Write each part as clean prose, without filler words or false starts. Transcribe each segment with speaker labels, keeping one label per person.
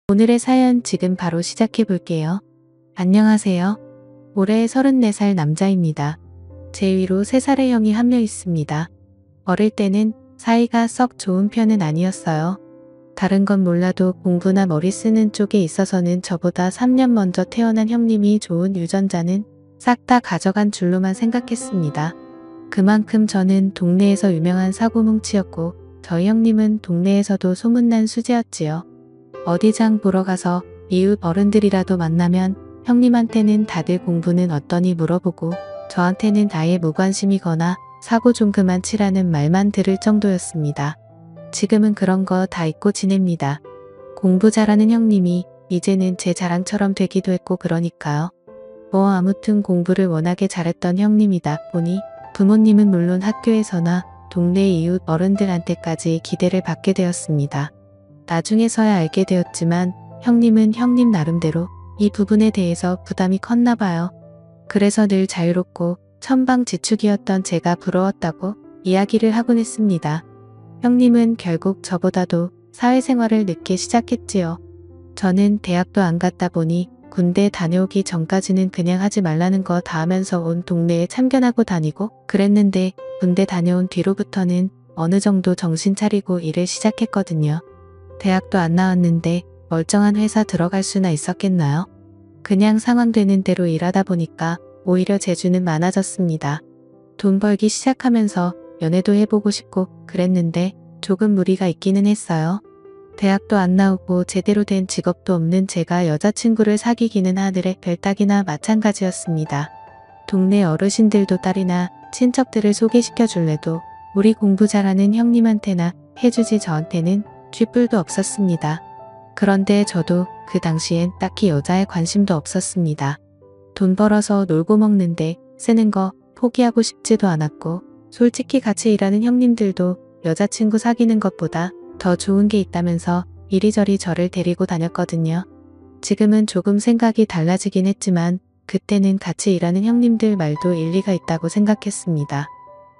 Speaker 1: 오늘의 사연 지금 바로 시작해 볼게요. 안녕하세요. 올해 34살 남자입니다. 제 위로 3살의 형이 한 명 있습니다. 어릴 때는 사이가 썩 좋은 편은 아니었어요. 다른 건 몰라도 공부나 머리 쓰는 쪽에 있어서는 저보다 3년 먼저 태어난 형님이 좋은 유전자는 싹 다 가져간 줄로만 생각했습니다. 그만큼 저는 동네에서 유명한 사고뭉치였고 저희 형님은 동네에서도 소문난 수재였지요. 어디 장 보러 가서 이웃 어른들이라도 만나면 형님한테는 다들 공부는 어떠니 물어보고 저한테는 아예 무관심이거나 사고 좀 그만 치라는 말만 들을 정도였습니다. 지금은 그런 거 다 잊고 지냅니다. 공부 잘하는 형님이 이제는 제 자랑처럼 되기도 했고 그러니까요. 뭐 아무튼 공부를 워낙에 잘했던 형님이다 보니 부모님은 물론 학교에서나 동네 이웃 어른들한테까지 기대를 받게 되었습니다. 나중에서야 알게 되었지만 형님은 형님 나름대로 이 부분에 대해서 부담이 컸나 봐요. 그래서 늘 자유롭고 천방지축이었던 제가 부러웠다고 이야기를 하곤 했습니다. 형님은 결국 저보다도 사회생활을 늦게 시작했지요. 저는 대학도 안 갔다 보니 군대 다녀오기 전까지는 그냥 하지 말라는 거 다 하면서 온 동네에 참견하고 다니고 그랬는데 군대 다녀온 뒤로부터는 어느 정도 정신 차리고 일을 시작했거든요. 대학도 안 나왔는데 멀쩡한 회사 들어갈 수나 있었겠나요? 그냥 상황 되는 대로 일하다 보니까 오히려 재주는 많아졌습니다. 돈 벌기 시작하면서 연애도 해보고 싶고 그랬는데 조금 무리가 있기는 했어요. 대학도 안 나오고 제대로 된 직업도 없는 제가 여자친구를 사귀기는 하늘의 별 따기나 마찬가지였습니다. 동네 어르신들도 딸이나 친척들을 소개시켜 줄래도 우리 공부 잘하는 형님한테나 해주지 저한테는 쥐뿔도 없었습니다. 그런데 저도 그 당시엔 딱히 여자에 관심도 없었습니다. 돈 벌어서 놀고 먹는데 쓰는 거 포기하고 싶지도 않았고 솔직히 같이 일하는 형님들도 여자친구 사귀는 것보다 더 좋은 게 있다면서 이리저리 저를 데리고 다녔거든요. 지금은 조금 생각이 달라지긴 했지만 그때는 같이 일하는 형님들 말도 일리가 있다고 생각했습니다.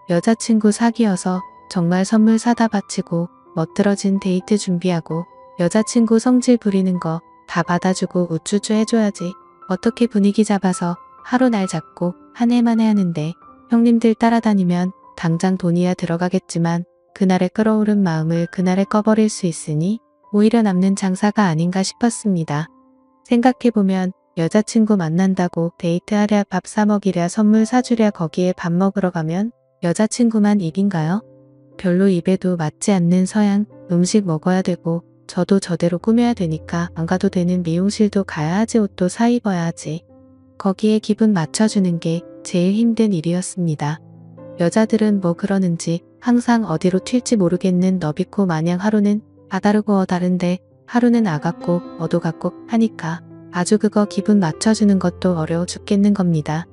Speaker 1: 여자친구 사귀어서 정말 선물 사다 바치고 멋들어진 데이트 준비하고 여자친구 성질 부리는 거 다 받아주고 우쭈쭈 해줘야지. 어떻게 분위기 잡아서 하루 날 잡고 한 해만에 하는데 형님들 따라다니면 당장 돈이야 들어가겠지만 그날의 끓어오른 마음을 그날에 꺼버릴 수 있으니 오히려 남는 장사가 아닌가 싶었습니다. 생각해보면 여자친구 만난다고 데이트하랴 밥 사먹이랴 선물 사주랴 거기에 밥 먹으러 가면 여자친구만 입인가요? 별로 입에도 맞지 않는 서양 음식 먹어야 되고 저도 저대로 꾸며야 되니까 안 가도 되는 미용실도 가야 하지 옷도 사 입어야 하지. 거기에 기분 맞춰주는 게 제일 힘든 일이었습니다. 여자들은 뭐 그러는지 항상 어디로 튈지 모르겠는 너비코 마냥 하루는 아다르고 어다른데 하루는 아같고 어두같고 하니까 아주 그거 기분 맞춰주는 것도 어려워 죽겠는 겁니다.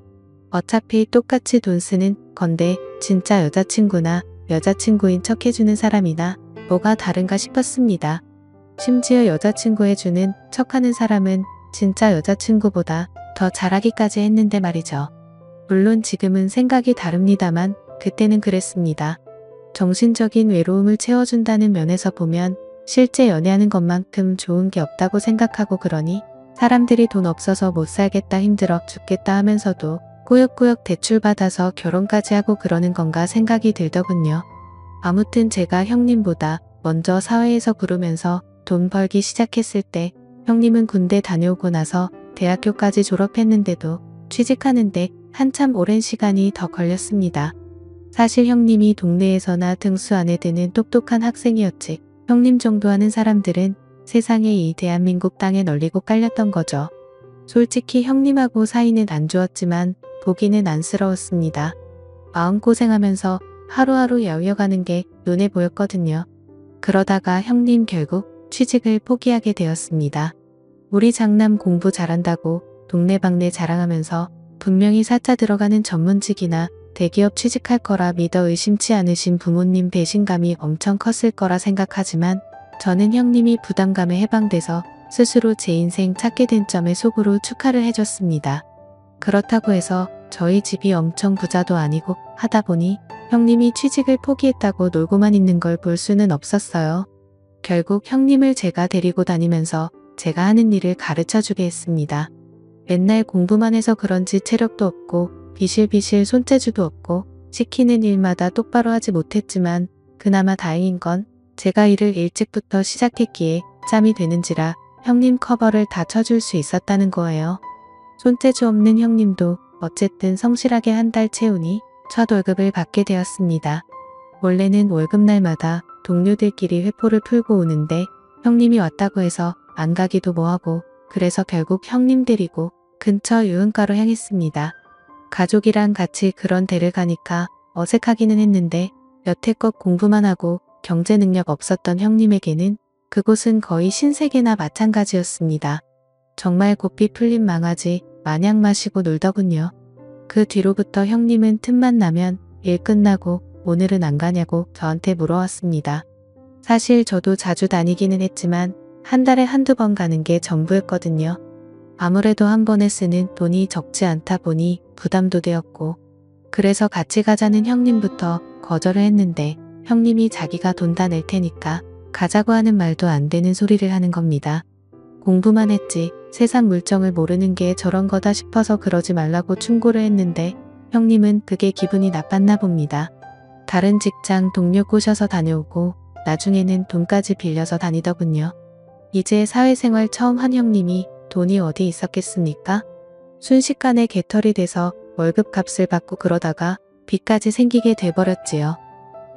Speaker 1: 어차피 똑같이 돈 쓰는 건데 진짜 여자친구나 여자친구인 척 해주는 사람이나 뭐가 다른가 싶었습니다. 심지어 여자친구 해주는 척하는 사람은 진짜 여자친구보다 더 잘하기까지 했는데 말이죠. 물론 지금은 생각이 다릅니다만 그때는 그랬습니다. 정신적인 외로움을 채워준다는 면에서 보면 실제 연애하는 것만큼 좋은 게 없다고 생각하고 그러니 사람들이 돈 없어서 못 살겠다 힘들어 죽겠다 하면서도 꾸역꾸역 대출받아서 결혼까지 하고 그러는 건가 생각이 들더군요. 아무튼 제가 형님보다 먼저 사회에서 구르면서 돈 벌기 시작했을 때 형님은 군대 다녀오고 나서 대학교까지 졸업했는데도 취직하는데 한참 오랜 시간이 더 걸렸습니다. 사실 형님이 동네에서나 등수 안에 드는 똑똑한 학생이었지 형님 정도 하는 사람들은 세상에 이 대한민국 땅에 널리고 깔렸던 거죠. 솔직히 형님하고 사이는 안 좋았지만 보기는 안쓰러웠습니다. 마음고생하면서 하루하루 여여가는 게 눈에 보였거든요. 그러다가 형님 결국 취직을 포기하게 되었습니다. 우리 장남 공부 잘한다고 동네방네 자랑하면서 분명히 사자 들어가는 전문직이나 대기업 취직할 거라 믿어 의심치 않으신 부모님 배신감이 엄청 컸을 거라 생각하지만 저는 형님이 부담감에 해방돼서 스스로 제 인생 찾게 된 점에 속으로 축하를 해줬습니다. 그렇다고 해서 저희 집이 엄청 부자도 아니고 하다 보니 형님이 취직을 포기했다고 놀고만 있는 걸 볼 수는 없었어요. 결국 형님을 제가 데리고 다니면서 제가 하는 일을 가르쳐주게 했습니다. 맨날 공부만 해서 그런지 체력도 없고 비실비실 손재주도 없고 시키는 일마다 똑바로 하지 못했지만 그나마 다행인 건 제가 일을 일찍부터 시작했기에 짬이 되는지라 형님 커버를 다 쳐줄 수 있었다는 거예요. 손재주 없는 형님도 어쨌든 성실하게 한 달 채우니 첫 월급을 받게 되었습니다. 원래는 월급날마다 동료들끼리 회포를 풀고 오는데 형님이 왔다고 해서 안 가기도 뭐하고 그래서 결국 형님 데리고 근처 유흥가로 향했습니다. 가족이랑 같이 그런 데를 가니까 어색하기는 했는데 여태껏 공부만 하고 경제 능력 없었던 형님에게는 그곳은 거의 신세계나 마찬가지였습니다. 정말 고삐 풀린 망아지 마냥 마시고 놀더군요. 그 뒤로부터 형님은 틈만 나면 일 끝나고 오늘은 안 가냐고 저한테 물어왔습니다. 사실 저도 자주 다니기는 했지만 한 달에 한두 번 가는 게 전부였거든요. 아무래도 한 번에 쓰는 돈이 적지 않다 보니 부담도 되었고 그래서 같이 가자는 형님부터 거절을 했는데 형님이 자기가 돈 다 낼 테니까 가자고 하는 말도 안 되는 소리를 하는 겁니다. 공부만 했지 세상 물정을 모르는 게 저런 거다 싶어서 그러지 말라고 충고를 했는데 형님은 그게 기분이 나빴나 봅니다. 다른 직장 동료 꼬셔서 다녀오고 나중에는 돈까지 빌려서 다니더군요. 이제 사회생활 처음 한 형님이 돈이 어디 있었겠습니까? 순식간에 개털이 돼서 월급값을 받고 그러다가 빚까지 생기게 돼버렸지요.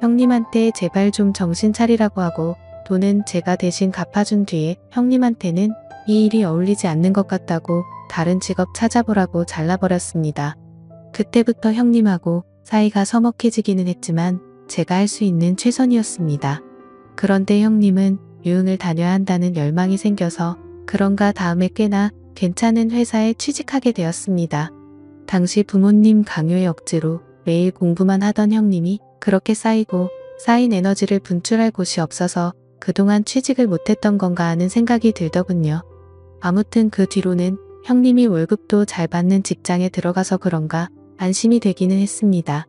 Speaker 1: 형님한테 제발 좀 정신 차리라고 하고 돈은 제가 대신 갚아준 뒤에 형님한테는 이 일이 어울리지 않는 것 같다고 다른 직업 찾아보라고 잘라버렸습니다. 그때부터 형님하고 사이가 서먹해지기는 했지만 제가 할 수 있는 최선이었습니다. 그런데 형님은 유흥을 다녀야 한다는 열망이 생겨서 그런가 다음에 꽤나 괜찮은 회사에 취직하게 되었습니다. 당시 부모님 강요에 억지로 매일 공부만 하던 형님이 그렇게 쌓인 에너지를 분출할 곳이 없어서 그동안 취직을 못했던 건가 하는 생각이 들더군요. 아무튼 그 뒤로는 형님이 월급도 잘 받는 직장에 들어가서 그런가 안심이 되기는 했습니다.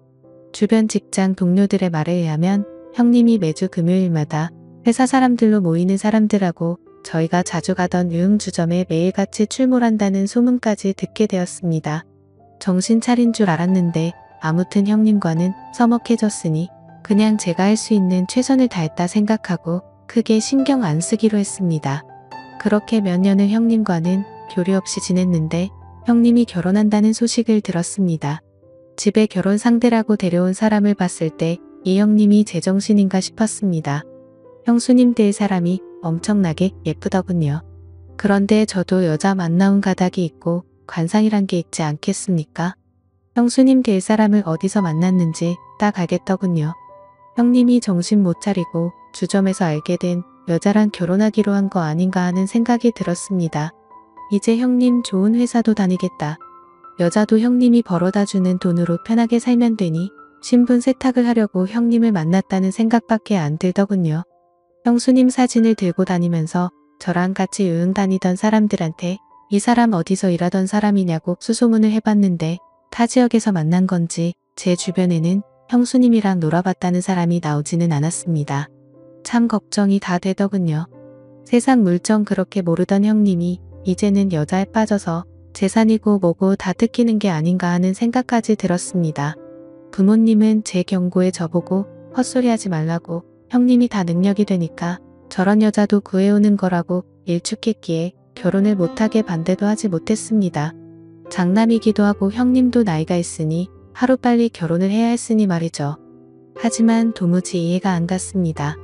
Speaker 1: 주변 직장 동료들의 말에 의하면 형님이 매주 금요일마다 회사 사람들로 모이는 사람들하고 저희가 자주 가던 유흥주점에 매일같이 출몰한다는 소문까지 듣게 되었습니다. 정신 차린 줄 알았는데 아무튼 형님과는 서먹해졌으니 그냥 제가 할 수 있는 최선을 다했다 생각하고 크게 신경 안 쓰기로 했습니다. 그렇게 몇 년을 형님과는 교류 없이 지냈는데 형님이 결혼한다는 소식을 들었습니다. 집에 결혼 상대라고 데려온 사람을 봤을 때 이 형님이 제정신인가 싶었습니다. 형수님 될 사람이 엄청나게 예쁘더군요. 그런데 저도 여자 만나온 가닥이 있고 관상이란 게 있지 않겠습니까? 형수님 될 사람을 어디서 만났는지 딱 알겠더군요. 형님이 정신 못 차리고 주점에서 알게 된 여자랑 결혼하기로 한 거 아닌가 하는 생각이 들었습니다. 이제 형님 좋은 회사도 다니겠다. 여자도 형님이 벌어다주는 돈으로 편하게 살면 되니 신분 세탁을 하려고 형님을 만났다는 생각밖에 안 들더군요. 형수님 사진을 들고 다니면서 저랑 같이 유흥 다니던 사람들한테 이 사람 어디서 일하던 사람이냐고 수소문을 해봤는데 타 지역에서 만난 건지 제 주변에는 형수님이랑 놀아봤다는 사람이 나오지는 않았습니다. 참 걱정이 다 되더군요. 세상 물정 그렇게 모르던 형님이 이제는 여자에 빠져서 재산이고 뭐고 다 뜯기는 게 아닌가 하는 생각까지 들었습니다. 부모님은 제 경고에 저보고 헛소리하지 말라고 형님이 다 능력이 되니까 저런 여자도 구해오는 거라고 일축했기에 결혼을 못하게 반대도 하지 못했습니다. 장남이기도 하고 형님도 나이가 있으니 하루빨리 결혼을 해야 했으니 말이죠. 하지만 도무지 이해가 안 갔습니다.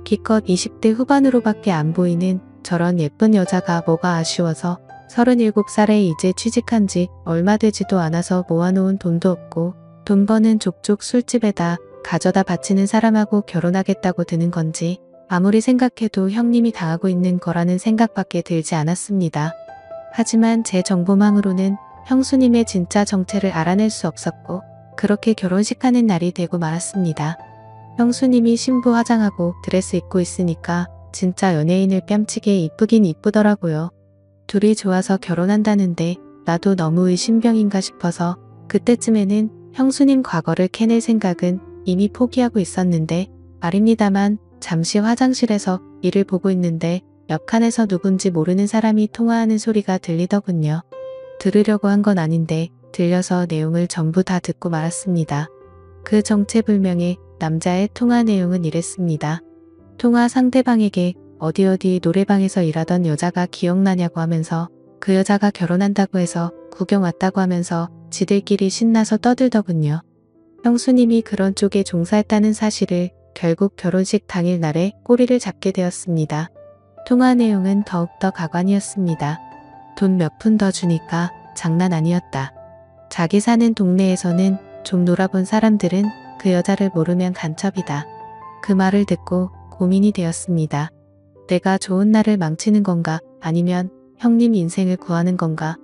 Speaker 1: 기껏 20대 후반으로밖에 안 보이는 저런 예쁜 여자가 뭐가 아쉬워서 37살에 이제 취직한 지 얼마 되지도 않아서 모아놓은 돈도 없고 돈 버는 족족 술집에다 가져다 바치는 사람하고 결혼하겠다고 드는 건지 아무리 생각해도 형님이 당하고 있는 거라는 생각밖에 들지 않았습니다. 하지만 제 정보망으로는 형수님의 진짜 정체를 알아낼 수 없었고 그렇게 결혼식하는 날이 되고 말았습니다. 형수님이 신부 화장하고 드레스 입고 있으니까 진짜 연예인을 뺨치게 이쁘긴 이쁘더라고요. 둘이 좋아서 결혼한다는데 나도 너무 의심병인가 싶어서 그때쯤에는 형수님 과거를 캐낼 생각은 이미 포기하고 있었는데 말입니다만 잠시 화장실에서 일을 보고 있는데 옆칸에서 누군지 모르는 사람이 통화하는 소리가 들리더군요. 들으려고 한 건 아닌데 들려서 내용을 전부 다 듣고 말았습니다. 그 정체불명의 남자의 통화 내용은 이랬습니다. 통화 상대방에게 어디 어디 노래방에서 일하던 여자가 기억나냐고 하면서 그 여자가 결혼한다고 해서 구경 왔다고 하면서 지들끼리 신나서 떠들더군요. 형수님이 그런 쪽에 종사했다는 사실을 결국 결혼식 당일 날에 꼬리를 잡게 되었습니다. 통화 내용은 더욱더 가관이었습니다. 돈 몇 푼 더 주니까 장난 아니었다. 자기 사는 동네에서는 좀 놀아본 사람들은 그 여자를 모르면 간첩이다. 그 말을 듣고 고민이 되었습니다. 내가 좋은 날을 망치는 건가 아니면 형님 인생을 구하는 건가.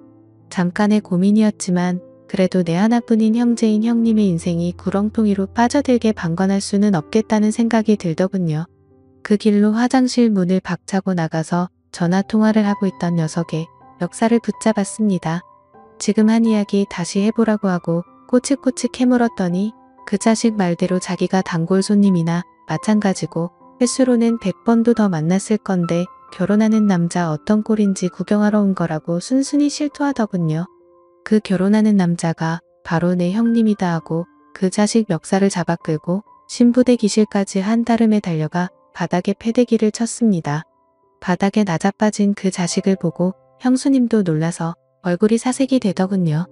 Speaker 1: 잠깐의 고민이었지만 그래도 내 하나뿐인 형제인 형님의 인생이 구렁텅이로 빠져들게 방관할 수는 없겠다는 생각이 들더군요. 그 길로 화장실 문을 박차고 나가서 전화통화를 하고 있던 녀석의 멱살을 붙잡았습니다. 지금 한 이야기 다시 해보라고 하고 꼬치꼬치 캐물었더니 그 자식 말대로 자기가 단골 손님이나 마찬가지고 횟수로는 100번도 더 만났을 건데 결혼하는 남자 어떤 꼴인지 구경하러 온 거라고 순순히 실토하더군요. 그 결혼하는 남자가 바로 내 형님이다 하고 그 자식 멱살을 잡아 끌고 신부대기실까지 한달음에 달려가 바닥에 패대기를 쳤습니다. 바닥에 나자빠진 그 자식을 보고 형수님도 놀라서 얼굴이 사색이 되더군요.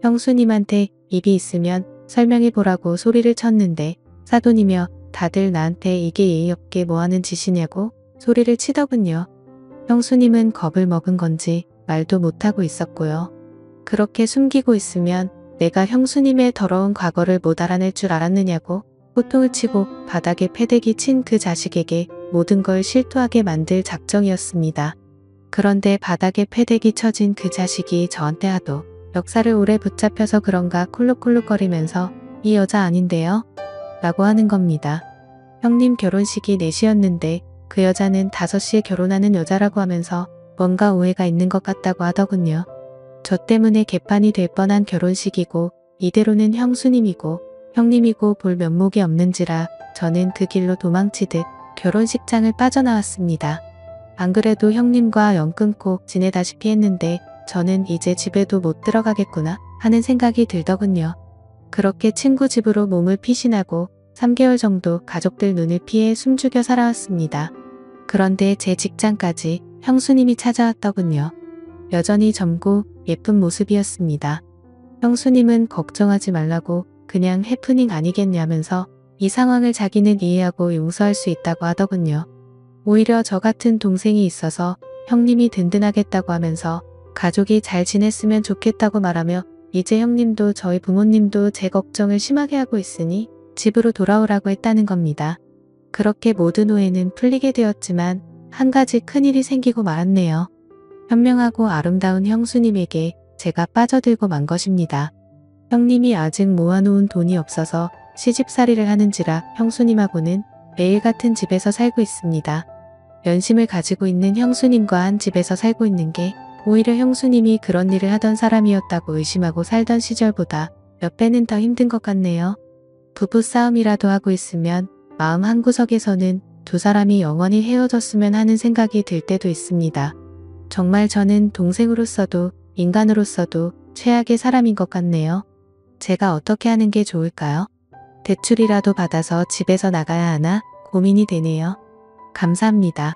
Speaker 1: 형수님한테 입이 있으면 설명해보라고 소리를 쳤는데 사돈이며 다들 나한테 이게 예의 없게 뭐하는 짓이냐고 소리를 치더군요. 형수님은 겁을 먹은 건지 말도 못하고 있었고요. 그렇게 숨기고 있으면 내가 형수님의 더러운 과거를 못 알아낼 줄 알았느냐고 호통을 치고 바닥에 패대기 친 그 자식에게 모든 걸 실토하게 만들 작정이었습니다. 그런데 바닥에 패대기 쳐진 그 자식이 저한테 하도 멱살을 오래 붙잡혀서 그런가 콜록콜록거리면서 이 여자 아닌데요? 라고 하는 겁니다. 형님 결혼식이 4시였는데 그 여자는 5시에 결혼하는 여자라고 하면서 뭔가 오해가 있는 것 같다고 하더군요. 저 때문에 개판이 될 뻔한 결혼식이고 이대로는 형수님이고 형님이고 볼 면목이 없는지라 저는 그 길로 도망치듯 결혼식장을 빠져나왔습니다. 안 그래도 형님과 연 끊고 지내다시피 했는데 저는 이제 집에도 못 들어가겠구나 하는 생각이 들더군요. 그렇게 친구 집으로 몸을 피신하고 3개월 정도 가족들 눈을 피해 숨죽여 살아왔습니다. 그런데 제 직장까지 형수님이 찾아왔더군요. 여전히 젊고 예쁜 모습이었습니다. 형수님은 걱정하지 말라고 그냥 해프닝 아니겠냐면서 이 상황을 자기는 이해하고 용서할 수 있다고 하더군요. 오히려 저 같은 동생이 있어서 형님이 든든하겠다고 하면서 가족이 잘 지냈으면 좋겠다고 말하며 이제 형님도 저희 부모님도 제 걱정을 심하게 하고 있으니 집으로 돌아오라고 했다는 겁니다. 그렇게 모든 오해는 풀리게 되었지만 한 가지 큰일이 생기고 말았네요. 현명하고 아름다운 형수님에게 제가 빠져들고 만 것입니다. 형님이 아직 모아놓은 돈이 없어서 시집살이를 하는지라 형수님하고는 매일 같은 집에서 살고 있습니다. 연심을 가지고 있는 형수님과 한 집에서 살고 있는 게 오히려 형수님이 그런 일을 하던 사람이었다고 의심하고 살던 시절보다 몇 배는 더 힘든 것 같네요. 부부싸움이라도 하고 있으면 마음 한구석에서는 두 사람이 영원히 헤어졌으면 하는 생각이 들 때도 있습니다. 정말 저는 동생으로서도 인간으로서도 최악의 사람인 것 같네요. 제가 어떻게 하는 게 좋을까요? 대출이라도 받아서 집에서 나가야 하나 고민이 되네요. 감사합니다.